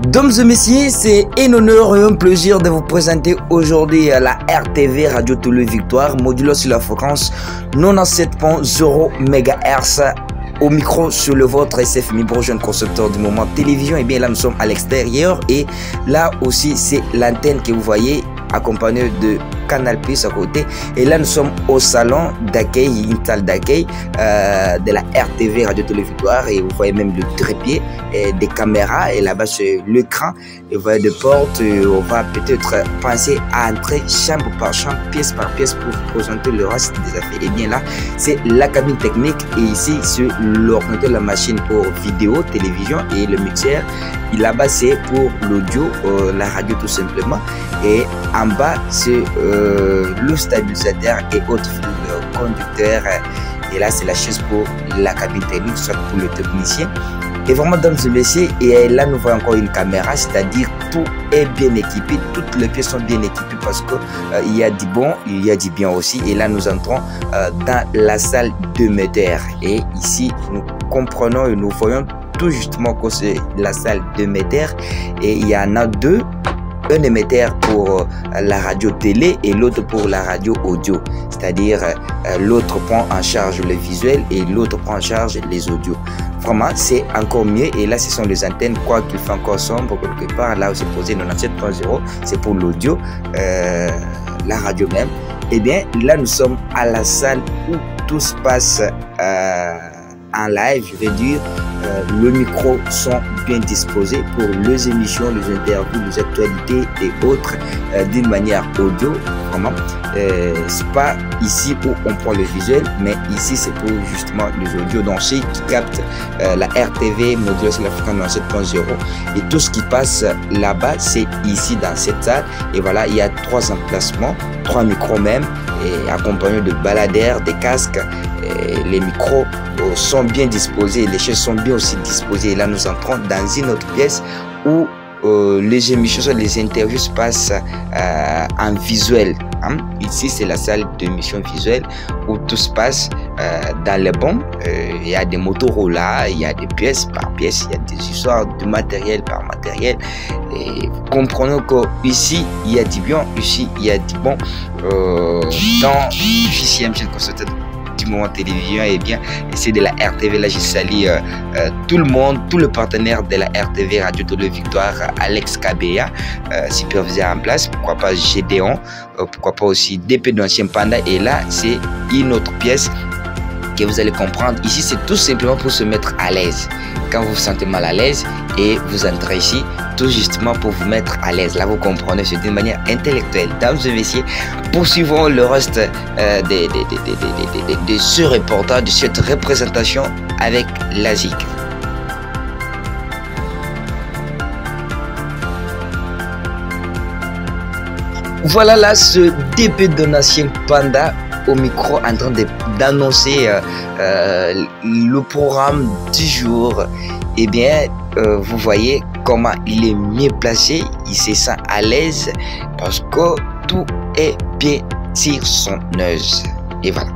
Mesdames et messieurs, c'est un honneur et un plaisir de vous présenter aujourd'hui la RTV Radio-Télé Victoire, modulo sur la fréquence 97.0 MHz. Au micro sur le vôtre SFMI, jeune concepteur du moment télévision. Et bien là, nous sommes à l'extérieur et là aussi, c'est l'antenne que vous voyez accompagnée de Canal Plus à côté. Et là, nous sommes au salon d'accueil, une salle d'accueil de la RTV Radio-Télé Victoire. Et vous voyez même le trépied et des caméras. Et là-bas, c'est l'écran. Et vous voyez des portes. On va peut-être penser à entrer chambre par chambre, pièce par pièce pour vous présenter le reste des affaires. Et bien là, c'est la cabine technique. Et ici, c'est l'ordinateur, la machine pour vidéo, télévision et le mixeur. Et là-bas, c'est pour l'audio, la radio tout simplement. Et en bas, c'est le stabilisateur et autres conducteurs. Et là, c'est la chaise pour la cabine technique, soit pour le technicien. Et vraiment, mesdames et messieurs, et là, nous voyons encore une caméra, c'est-à-dire tout est bien équipé, toutes les pièces sont bien équipées parce que il y a du bon, il y a du bien aussi. Et là, nous entrons dans la salle de méter. Et ici, nous comprenons et nous voyons tout justement que c'est la salle de méter. Et il y en a deux. Un émetteur pour la radio télé et l'autre pour la radio audio. C'est-à-dire l'autre prend en charge le visuel et l'autre prend en charge les audios. Vraiment, c'est encore mieux. Et là, ce sont les antennes, quoi qu'il fait encore sombre quelque part. Là où c'est posé 97.0, c'est pour l'audio, la radio même. Et bien, là, nous sommes à la salle où tout se passe en live, je vais dire. Le micro sont bien disposés pour les émissions, les interviews, les actualités et autres d'une manière audio. Vraiment, c'est pas ici où on prend le visuel, mais ici c'est pour justement les audios. Donc ceux qui captent la RTV, modulée sur la fréquence 97.0 et tout ce qui passe là-bas, c'est ici dans cette salle. Et voilà, il y a 3 emplacements, 3 micros même, et accompagnés de baladères, des casques. Les micros sont bien disposés, les chaises sont bien aussi disposées. Et là, nous entrons dans une autre pièce où les émissions, les interviews se passent en visuel. Ici, c'est la salle d'émission visuelle où tout se passe dans les bombes. Il y a des Motorola, il y a des pièces par pièce, il y a des histoires de matériel par matériel. Et comprenons que ici, il y a du bien, ici, il y a du bon. Dans JCM, je constate du moment télévision. Et bien, c'est de la RTV. Là, je salue tout le monde, tous les partenaires de la RTV Radio-Télé Victoire, Alex Kabea, superviseur en place, pourquoi pas Gédéon, pourquoi pas aussi DP d'Ancien Panda. Et là, c'est une autre pièce que vous allez comprendre. Ici, c'est tout simplement pour se mettre à l'aise. Quand vous vous sentez mal à l'aise et vous entrez ici, tout justement pour vous mettre à l'aise. Là, vous comprenez, c'est d'une manière intellectuelle. Mesdames et messieurs, poursuivons le reste de ce reportage, de cette représentation avec la ZIC. Voilà là ce DP d'Ancien Panda au micro en train d'annoncer le programme du jour. Et bien, vous voyez comment il est mieux placé, il se sent à l'aise parce que tout est bien sur son neuse. Et voilà.